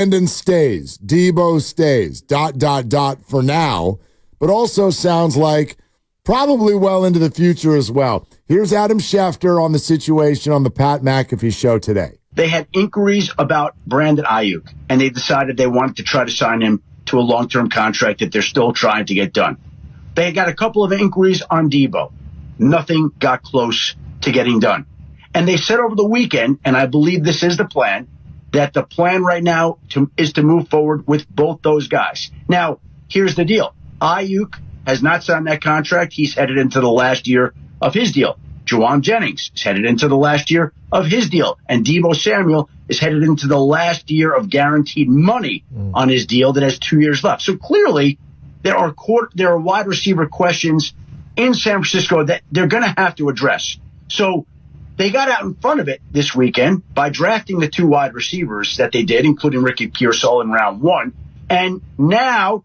Brandon stays, Debo stays, ... for now, but also sounds like probably well into the future as well. Here's Adam Schefter on the situation on the Pat McAfee show today. They had inquiries about Brandon Ayuk, and they decided they wanted to try to sign him to a long-term contract that they're still trying to get done. They got a couple of inquiries on Debo. Nothing got close to getting done. And they said over the weekend, and I believe this is the plan, that the plan right now is to move forward with both those guys. Now, here's the deal. Ayuk has not signed that contract. He's headed into the last year of his deal. Juwan Jennings is headed into the last year of his deal. And Debo Samuel is headed into the last year of guaranteed money on his deal that has 2 years left. So clearly, there are wide receiver questions in San Francisco that they're going to have to address. So they got out in front of it this weekend by drafting the 2 wide receivers that they did, including Ricky Pearsall in round 1. And now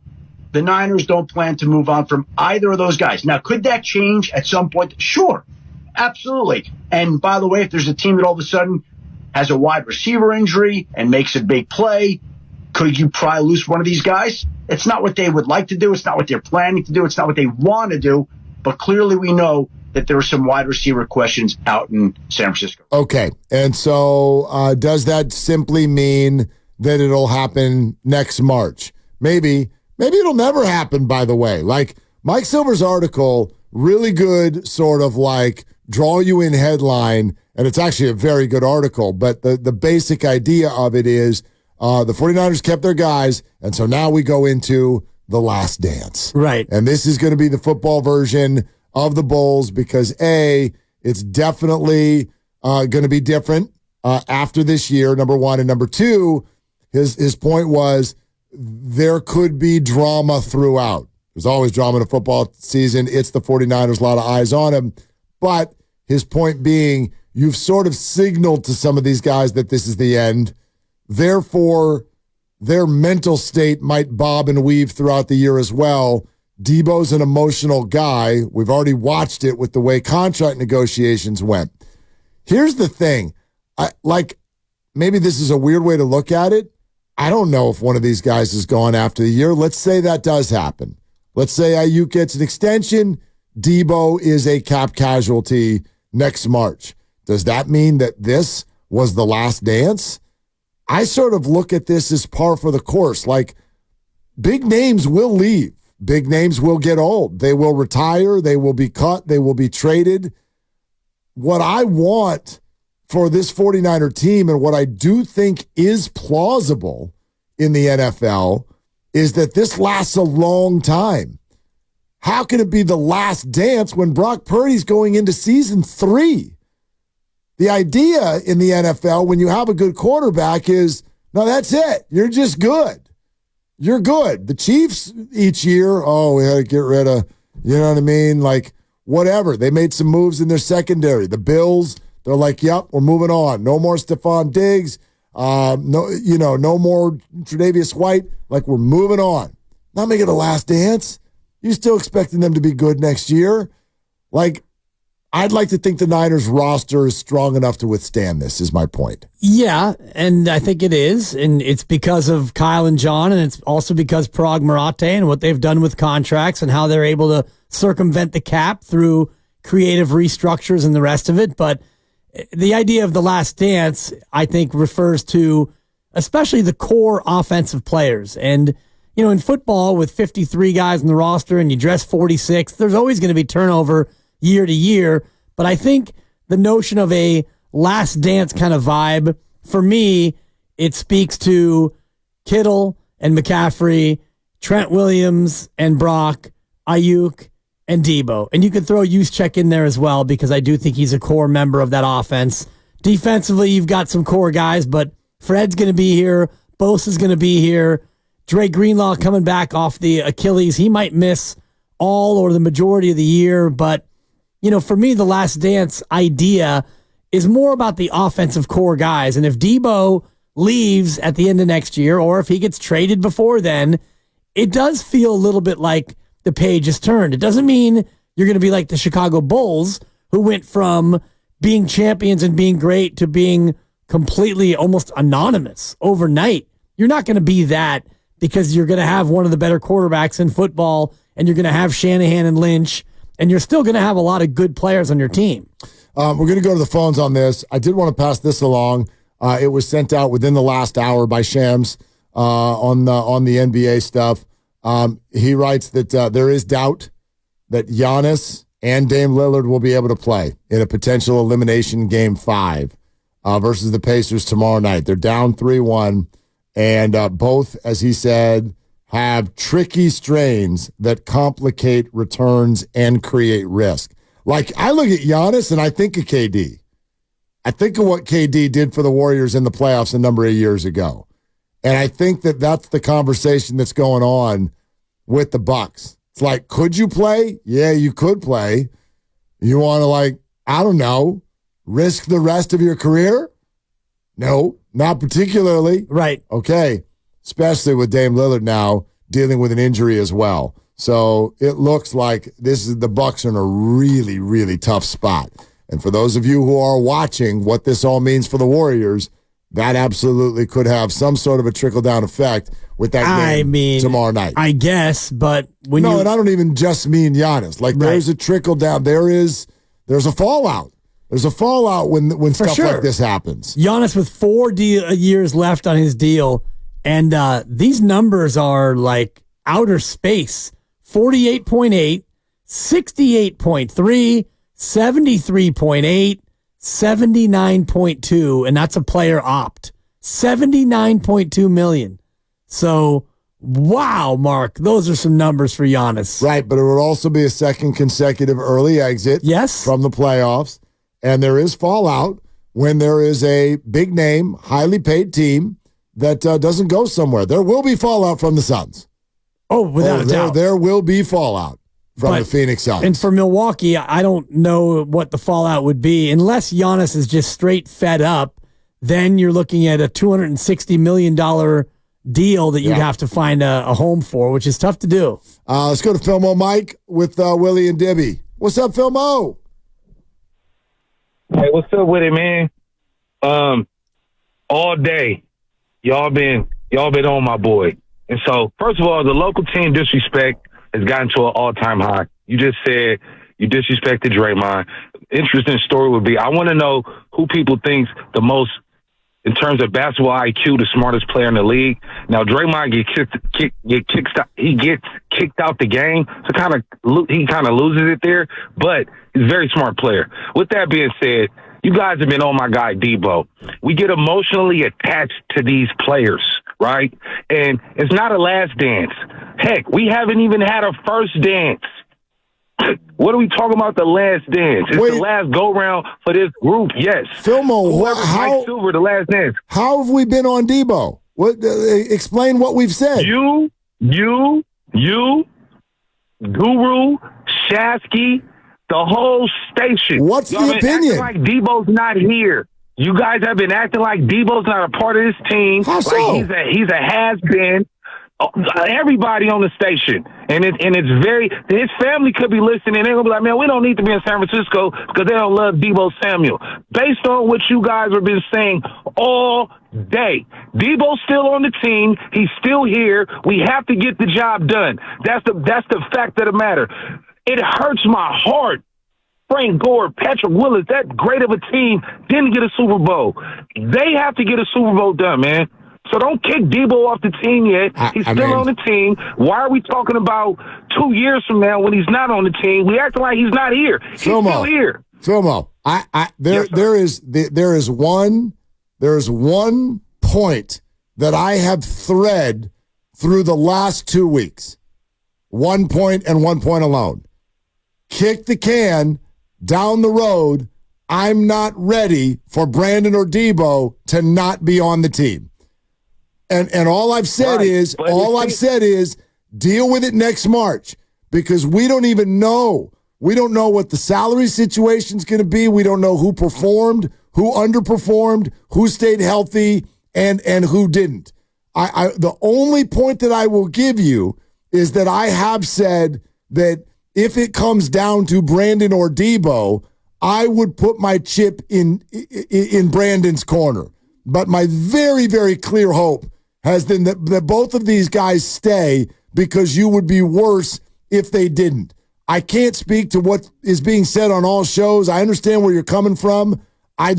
the Niners don't plan to move on from either of those guys. Now, could that change at some point? Sure, absolutely. And by the way, if there's a team that all of a sudden has a wide receiver injury and makes a big play, could you pry loose one of these guys? It's not what they would like to do. It's not what they're planning to do. It's not what they want to do. But clearly we know that there are some wide receiver questions out in San Francisco. Okay. And so does that simply mean that it'll happen next March? Maybe it'll never happen, by the way. Like Mike Silver's article, really good sort of like draw you in headline, and it's actually a very good article, but the basic idea of it is the 49ers kept their guys, and so now we go into the last dance. Right. And this is going to be the football version of the Bulls because, A, it's definitely going to be different after this year, number one. And number two, his point was there could be drama throughout. There's always drama in a football season. It's the 49ers, a lot of eyes on him. But his point being, you've sort of signaled to some of these guys that this is the end. Therefore, their mental state might bob and weave throughout the year as well. Debo's an emotional guy. We've already watched it with the way contract negotiations went. Here's the thing. Maybe this is a weird way to look at it. I don't know if one of these guys is gone after the year. Let's say that does happen. Let's say Ayuk gets an extension. Debo is a cap casualty next March. Does that mean that this was the last dance? I sort of look at this as par for the course. Like, big names will leave. Big names will get old. They will retire. They will be cut. They will be traded. What I want for this 49er team and what I do think is plausible in the NFL is that this lasts a long time. How can it be the last dance when Brock Purdy's going into season 3? The idea in the NFL when you have a good quarterback is, no, that's it. You're just good. You're good. The Chiefs each year, we had to get rid of, you know what I mean? Like, whatever. They made some moves in their secondary. The Bills, they're like, yep, we're moving on. No more Stephon Diggs. No more Tre'Davious White. Like, we're moving on. Not making the last dance. You're still expecting them to be good next year. Like, I'd like to think the Niners roster is strong enough to withstand this, is my point. Yeah, and I think it is. And it's because of Kyle and John, and it's also because Parag Marate and what they've done with contracts and how they're able to circumvent the cap through creative restructures and the rest of it. But the idea of the last dance, I think, refers to especially the core offensive players. And, in football with 53 guys in the roster and you dress 46, there's always going to be turnover year to year. But I think the notion of a last dance kind of vibe, for me, it speaks to Kittle and McCaffrey, Trent Williams and Brock, Ayuk and Debo. And you could throw Juszczyk in there as well because I do think he's a core member of that offense. Defensively, you've got some core guys, but Fred's going to be here. Bosa's going to be here. Dre Greenlaw coming back off the Achilles. He might miss all or the majority of the year, but for me, the last dance idea is more about the offensive core guys. And if Debo leaves at the end of next year, or if he gets traded before then, it does feel a little bit like the page is turned. It doesn't mean you're going to be like the Chicago Bulls, who went from being champions and being great to being completely almost anonymous overnight You're not going to be that because you're going to have one of the better quarterbacks in football, and you're going to have Shanahan and Lynch, and you're still going to have a lot of good players on your team. We're going to go to the phones on this. I did want to pass this along. It was sent out within the last hour by Shams on the NBA stuff. He writes that there is doubt that Giannis and Dame Lillard will be able to play in a potential elimination game 5 versus the Pacers tomorrow night. They're down 3-1, and both, as he said, have tricky strains that complicate returns and create risk. Like, I look at Giannis and I think of KD. I think of what KD did for the Warriors in the playoffs a number of years ago. And I think that that's the conversation that's going on with the Bucks. It's like, could you play? Yeah, you could play. You want to, like, I don't know, risk the rest of your career? No, not particularly. Right. Okay. Especially with Dame Lillard now dealing with an injury as well. So it looks like the Bucks are in a really, really tough spot. And for those of you who are watching what this all means for the Warriors, that absolutely could have some sort of a trickle-down effect with that game tomorrow night. I guess, but and I don't even just mean Giannis. Like, there's a trickle-down. There's a fallout. There's a fallout when stuff like this happens. Giannis with 4 years left on his deal, and these numbers are like outer space. 48.8, 68.3, 73.8, 79.2, and that's a player opt. 79.2 million. So, wow, Mark, those are some numbers for Giannis. Right, but it would also be a second consecutive early exit from the playoffs. And there is fallout when there is a big name, highly paid team that doesn't go somewhere. There will be fallout from the Suns. Oh, without a doubt. There will be fallout from the Phoenix Suns. And for Milwaukee, I don't know what the fallout would be. Unless Giannis is just straight fed up, then you're looking at a $260 million deal that you'd have to find a home for, which is tough to do. Let's go to Philmo Mike with Willie and Dibby. What's up, Philmo? Hey, what's up with it, man? All day, y'all been on my boy. And so, first of all, the local team disrespect has gotten to an all-time high. You just said you disrespected Draymond. Interesting story would be, I want to know who people think the most, in terms of basketball IQ, the smartest player in the league. Now, Draymond gets kicked out the game, so he kind of loses it there, but he's a very smart player. With that being said, you guys have been on my guy Debo. We get emotionally attached to these players, right? And it's not a last dance. Heck, we haven't even had a first dance. What are we talking about? The last dance. It's the last go-round for this group, yes. Philmo, how Silver, the last dance. How have we been on Debo? Explain what we've said. You, Guru, Shasky, the whole station. What's the opinion? Like Debo's not here. You guys have been acting like Debo's not a part of this team. How so? Like he's a has-been. Everybody on the station, and it's very. His family could be listening. They're gonna be like, man, we don't need to be in San Francisco because they don't love Debo Samuel. Based on what you guys have been saying all day, Debo's still on the team. He's still here. We have to get the job done. That's the fact of the matter. It hurts my heart. Frank Gore, Patrick Willis, that great of a team didn't get a Super Bowl. They have to get a Super Bowl done, man. So don't kick Debo off the team yet. He's still on the team. Why are we talking about 2 years from now when he's not on the team? We acting like he's not here. He's still here. Philmo, there is one point that I have thread through the last 2 weeks. 1 point and 1 point alone. Kick the can down the road. I'm not ready for Brandon or Debo to not be on the team. And all I've said is deal with it next March, because we don't even know. We don't know what the salary situation is going to be. We don't know who performed, who underperformed, who stayed healthy, and who didn't. The only point that I will give you is that I have said that if it comes down to Brandon or Debo, I would put my chip in Brandon's corner. But my very, very clear hope has been that both of these guys stay because you would be worse if they didn't. I can't speak to what is being said on all shows. I understand where you're coming from. I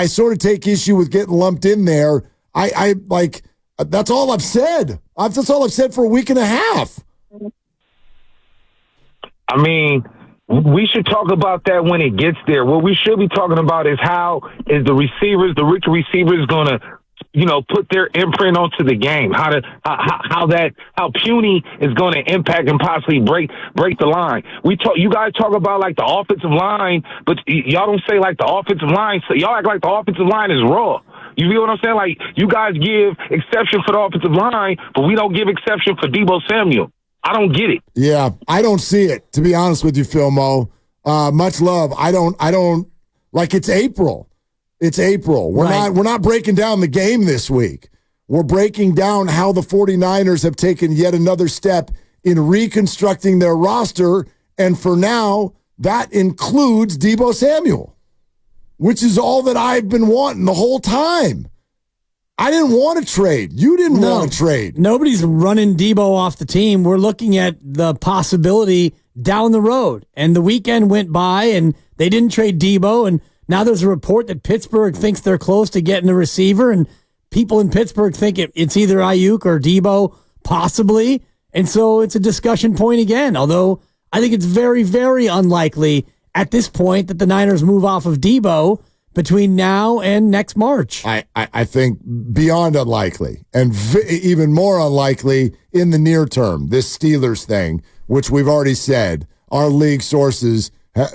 sort of take issue with getting lumped in there. That's all I've said. That's all I've said for a week and a half. I mean, we should talk about that when it gets there. What we should be talking about is how is the rookie receivers going to, put their imprint onto the game. How puny is going to impact and possibly break the line. You guys talk about like the offensive line, but y'all don't say like the offensive line. So y'all act like the offensive line is raw. You feel what I'm saying? Like you guys give exception for the offensive line, but we don't give exception for Deebo Samuel. I don't get it. Yeah, I don't see it, to be honest with you, Philmo. Much love. I don't like it's April. It's April. We're not breaking down the game this week. We're breaking down how the 49ers have taken yet another step in reconstructing their roster, and for now, that includes Deebo Samuel, which is all that I've been wanting the whole time. I didn't want to trade. You didn't want to trade. Nobody's running Deebo off the team. We're looking at the possibility down the road. And the weekend went by, and they didn't trade Deebo, and now there's a report that Pittsburgh thinks they're close to getting a receiver, and people in Pittsburgh think it's either Ayuk or Deebo, possibly. And so it's a discussion point again, although I think it's very, very unlikely at this point that the Niners move off of Deebo between now and next March. I think beyond unlikely, and even more unlikely in the near term, this Steelers thing, which we've already said, our league sources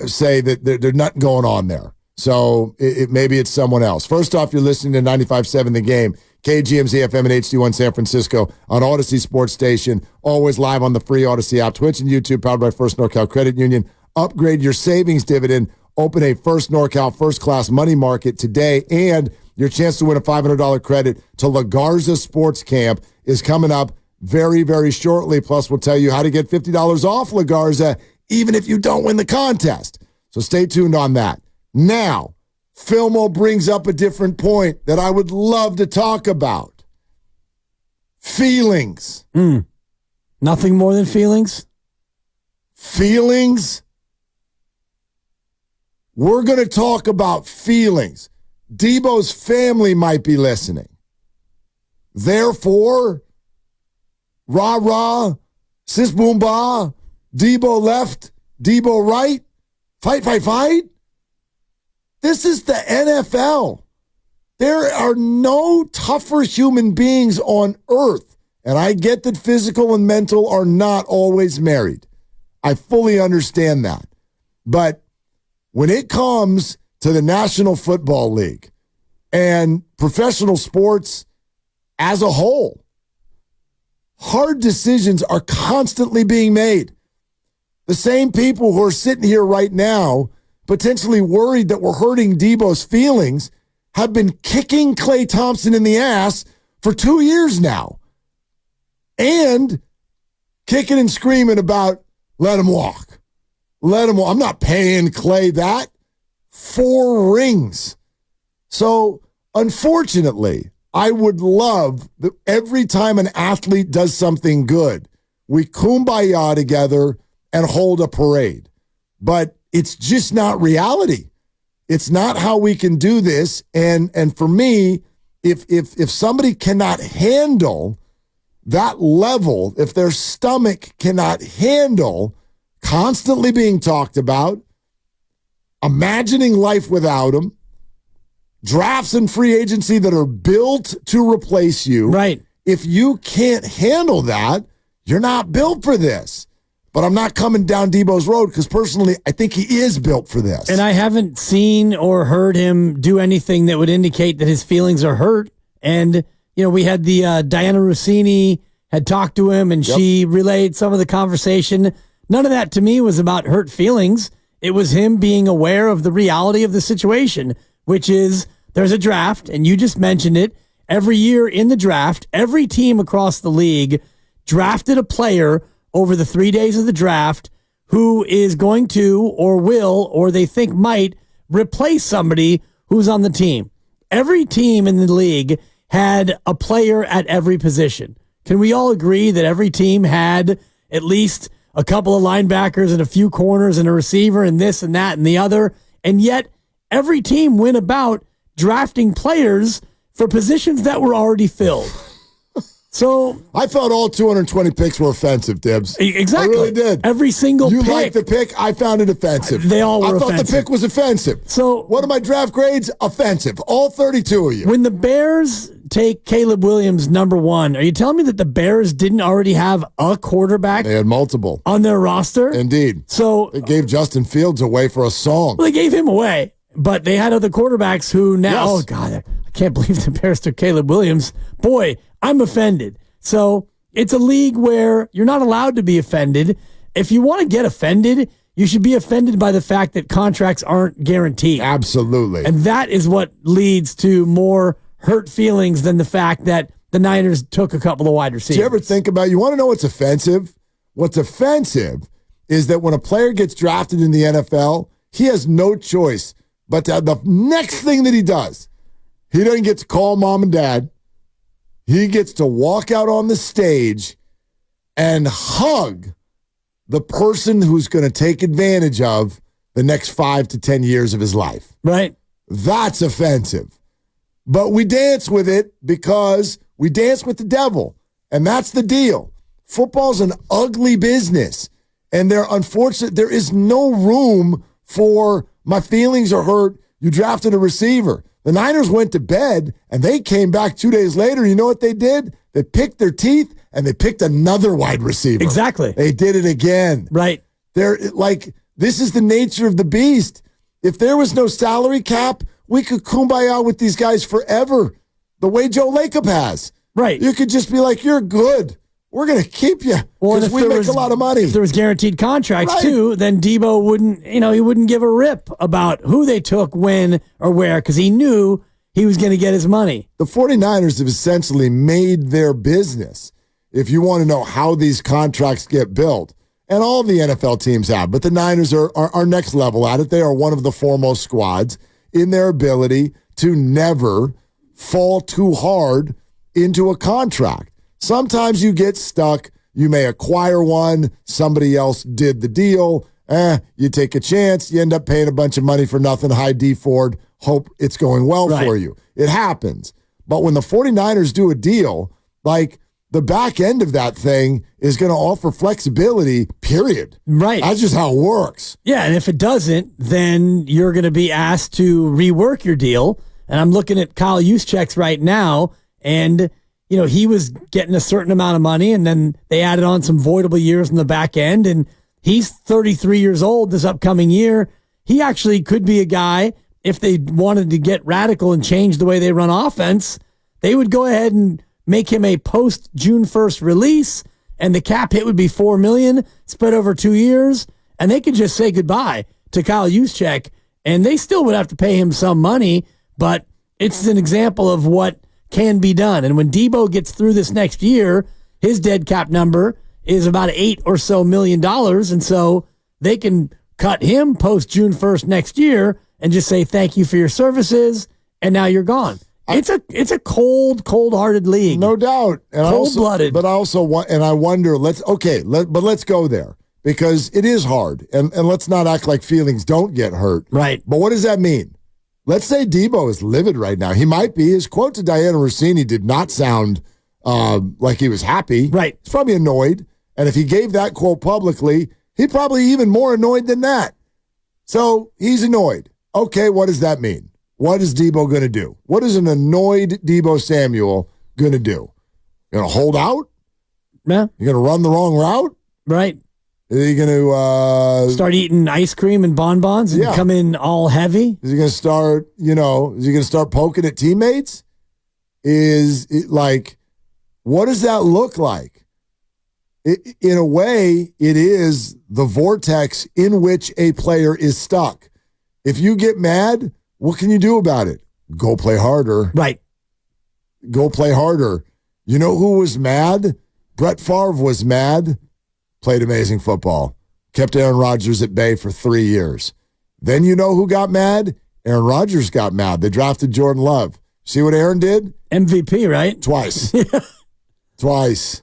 say that there's nothing going on there. So maybe it's someone else. First off, you're listening to 95.7 The Game, KGMZ FM and HD1 San Francisco on Odyssey Sports Station, always live on the free Odyssey app, Twitch and YouTube, powered by First NorCal Credit Union. Upgrade your savings dividend. Open a First NorCal first-class money market today, and your chance to win a $500 credit to La Garza Sports Camp is coming up very, very shortly. Plus, we'll tell you how to get $50 off La Garza, even if you don't win the contest. So stay tuned on that. Now, Philmo brings up a different point that I would love to talk about. Feelings. Nothing more than feelings? Feelings? We're going to talk about feelings. Deebo's family might be listening. Therefore, rah-rah, sis boom ba, Deebo left, Deebo right, fight. This is the NFL. There are no tougher human beings on earth. And I get that physical and mental are not always married. I fully understand that. But when it comes to the National Football League and professional sports as a whole, hard decisions are constantly being made. The same people who are sitting here right now potentially worried that we're hurting Deebo's feelings have been kicking Klay Thompson in the ass for 2 years now and kicking and screaming about let him walk. I'm not paying Klay that. 4 rings. So, unfortunately, I would love that every time an athlete does something good, we kumbaya together and hold a parade. But it's just not reality. It's not how we can do this. And for me, if somebody cannot handle that level, if their stomach cannot handle constantly being talked about, imagining life without them, drafts and free agency that are built to replace you. Right. If you can't handle that, you're not built for this. But I'm not coming down Deebo's road because personally, I think he is built for this. And I haven't seen or heard him do anything that would indicate that his feelings are hurt. And, we had the Diana Rossini had talked to him and she relayed some of the conversation. None of that to me was about hurt feelings. It was him being aware of the reality of the situation, which is there's a draft, and you just mentioned it. Every year in the draft, every team across the league drafted a player over the 3 days of the draft who is going to or will or they think might replace somebody who's on the team. Every team in the league had a player at every position. Can we all agree that every team had at least a couple of linebackers and a few corners and a receiver and this and that and the other? And yet every team went about drafting players for positions that were already filled. So I thought all 220 picks were offensive, Dibs. Exactly. I really did. Every single you pick. You liked the pick. I found it offensive. They all were offensive. I thought the pick was offensive. So what are my draft grades? Offensive. All 32 of you. When the Bears take Caleb Williams number 1, are you telling me that the Bears didn't already have a quarterback? They had multiple on their roster. Indeed. So they gave Justin Fields away for a song. Well, they gave him away, but they had other quarterbacks who now, yes. Oh God, I can't believe the Bears took Caleb Williams. Boy, I'm offended. So it's a league where you're not allowed to be offended. If you want to get offended, you should be offended by the fact that contracts aren't guaranteed. Absolutely. And that is what leads to more hurt feelings than the fact that the Niners took a couple of wide receivers. Do you ever think about, you want to know what's offensive? What's offensive is that when a player gets drafted in the NFL, he has no choice but to, the next thing that he does, he doesn't get to call mom and dad. He gets to walk out on the stage and hug the person who's going to take advantage of the next 5 to 10 years of his life. Right. That's offensive. But we dance with it because we dance with the devil. And that's the deal. Football's an ugly business. And there is no room for my feelings are hurt. You drafted a receiver. The Niners went to bed, and they came back 2 days later. You know what they did? They picked their teeth, and they picked another wide receiver. Exactly. They did it again. Right. They're like, this is the nature of the beast. If there was no salary cap, we could kumbaya with these guys forever, the way Joe Lacob has. Right. You could just be like, you're good. We're going to keep you because we make a lot of money. If there was guaranteed contracts, right. too, then Debo wouldn't give a rip about who they took, when, or where, because he knew he was going to get his money. The 49ers have essentially made their business, if you want to know how these contracts get built, and all the NFL teams have, but the Niners are next level at it. They are one of the foremost squads in their ability to never fall too hard into a contract. Sometimes you get stuck. You may acquire one. Somebody else did the deal. You take a chance. You end up paying a bunch of money for nothing. High D Ford. Hope it's going well for you. It happens. But when the 49ers do a deal, like the back end of that thing is going to offer flexibility, period. Right. That's just how it works. Yeah, and if it doesn't, then you're going to be asked to rework your deal. And I'm looking at Kyle Juszczyk's right now, and he was getting a certain amount of money, and then they added on some voidable years in the back end, and he's 33 years old this upcoming year. He actually could be a guy, if they wanted to get radical and change the way they run offense, they would go ahead and make him a post-June 1st release, and the cap hit would be $4 million spread over 2 years, and they could just say goodbye to Kyle Juszczyk, and they still would have to pay him some money, but it's an example of what can be done. And when Debo gets through this next year, his dead cap number is about $8 or so million, and so they can cut him post June 1st next year and just say thank you for your services, and now you're gone. It's a cold-hearted league, no doubt, and cold-blooded. But I also I wonder. Let's go there because it is hard, and let's not act like feelings don't get hurt. Right. But what does that mean? Let's say Debo is livid right now. He might be. His quote to Diana Rossini did not sound like he was happy. Right. He's probably annoyed. And if he gave that quote publicly, he'd probably be even more annoyed than that. So he's annoyed. Okay, what does that mean? What is Debo going to do? What is an annoyed Debo Samuel going to do? Going to hold out? Yeah. You're going to run the wrong route? Right. Are you going to start eating ice cream and bonbons and come in all heavy? Is he going to start, poking at teammates? What does that look like? In a way, it is the vortex in which a player is stuck. If you get mad, what can you do about it? Go play harder. Right. Go play harder. You know who was mad? Brett Favre was mad. Played amazing football. Kept Aaron Rodgers at bay for 3 years. Then you know who got mad? Aaron Rodgers got mad. They drafted Jordan Love. See what Aaron did? MVP, right? Twice. Twice.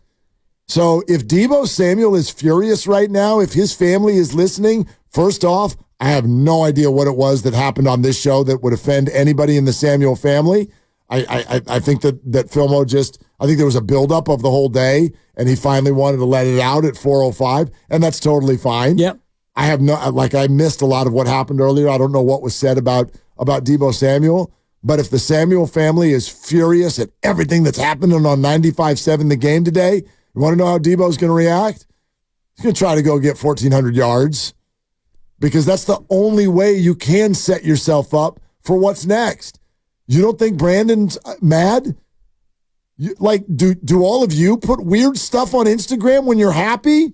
So if Deebo Samuel is furious right now, if his family is listening, first off, I have no idea what it was that happened on this show that would offend anybody in the Samuel family. I think that Filmo I think there was a buildup of the whole day, and he finally wanted to let it out at 4:05, and that's totally fine. Yep. I missed a lot of what happened earlier. I don't know what was said about Deebo Samuel, but if the Samuel family is furious at everything that's happening on 95.7 The Game today, you want to know how Deebo's going to react? He's going to try to go get 1,400 yards because that's the only way you can set yourself up for what's next. You don't think Brandon's mad? Do all of you put weird stuff on Instagram when you're happy?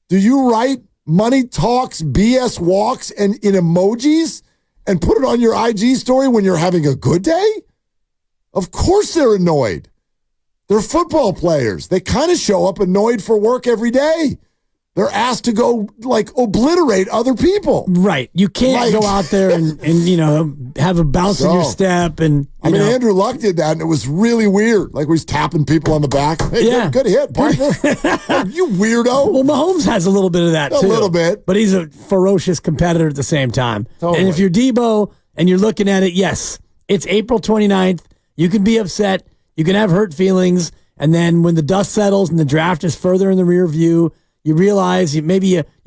Do you write money talks, BS walks, and in emojis and put it on your IG story when you're having a good day? Of course they're annoyed. They're football players. They kind of show up annoyed for work every day. They're asked to go, obliterate other people. Right. You can't go out there and have a bounce in your step. And Andrew Luck did that, and it was really weird. Like, he's tapping people on the back. Hey, yeah. good hit, partner. You weirdo. Well, Mahomes has a little bit of that, too. A little bit. But he's a ferocious competitor at the same time. Totally. And if you're Deebo and you're looking at it, yes, it's April 29th. You can be upset. You can have hurt feelings. And then when the dust settles and the draft is further in the rear view, you realize you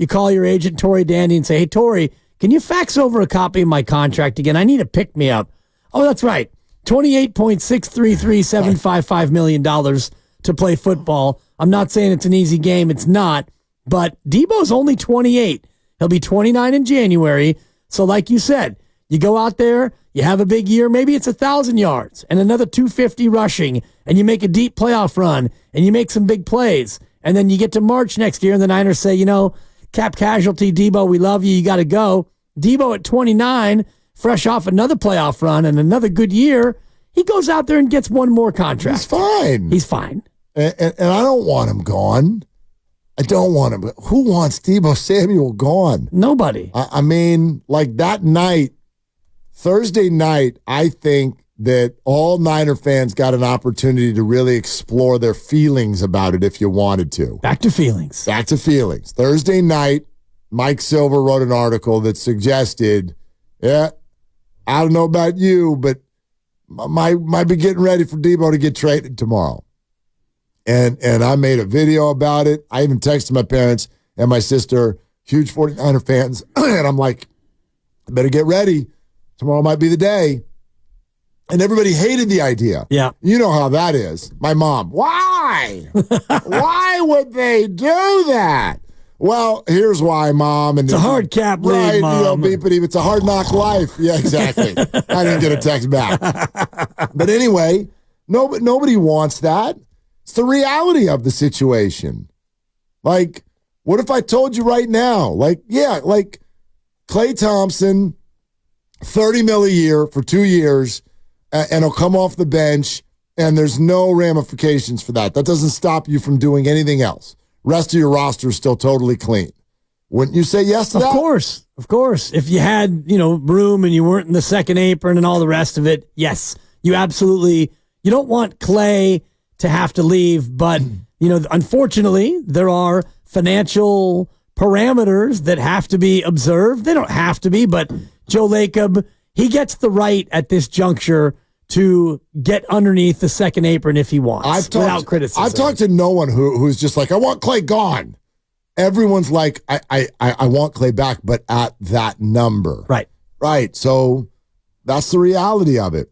call your agent, Tori Dandy, and say, hey, Tori, can you fax over a copy of my contract again? I need a pick-me-up. Oh, that's right. $28.633,755 million to play football. I'm not saying it's an easy game. It's not. But Deebo's only 28. He'll be 29 in January. So like you said, you go out there, you have a big year, maybe it's 1,000 yards and another 250 rushing, and you make a deep playoff run, and you make some big plays. And then you get to March next year, and the Niners say, cap casualty, Deebo, we love you. You got to go. Deebo at 29, fresh off another playoff run and another good year, he goes out there and gets one more contract. He's fine. He's fine. And I don't want him gone. I don't want him. Who wants Deebo Samuel gone? Nobody. That night, Thursday night, I think that all Niner fans got an opportunity to really explore their feelings about it if you wanted to. Back to feelings. Thursday night, Mike Silver wrote an article that suggested, I don't know about you, but might be getting ready for Deebo to get traded tomorrow. And I made a video about it. I even texted my parents and my sister, huge 49er fans, and I'm like, I better get ready. Tomorrow might be the day. And everybody hated the idea. Yeah. You know how that is. My mom, why? Why would they do that? Well, here's why, Mom. And it's a hard cap league, Mom. Beepity, it's a hard knock life. Yeah, exactly. I didn't get a text back. But anyway, nobody wants that. It's the reality of the situation. What if I told you right now? Klay Thompson, $30 million a year for 2 years, and he'll come off the bench, and there's no ramifications for that. That doesn't stop you from doing anything else. Rest of your roster is still totally clean. Wouldn't you say yes to that? Of course. If you had, room and you weren't in the second apron and all the rest of it, yes, you absolutely. You don't want Klay to have to leave, but unfortunately, there are financial parameters that have to be observed. They don't have to be, but Joe Lacob, he gets the right at this juncture to get underneath the second apron if he wants, without criticism. I've talked to no one who's just like, I want Klay gone. Everyone's like, I want Klay back, but at that number. Right. So that's the reality of it.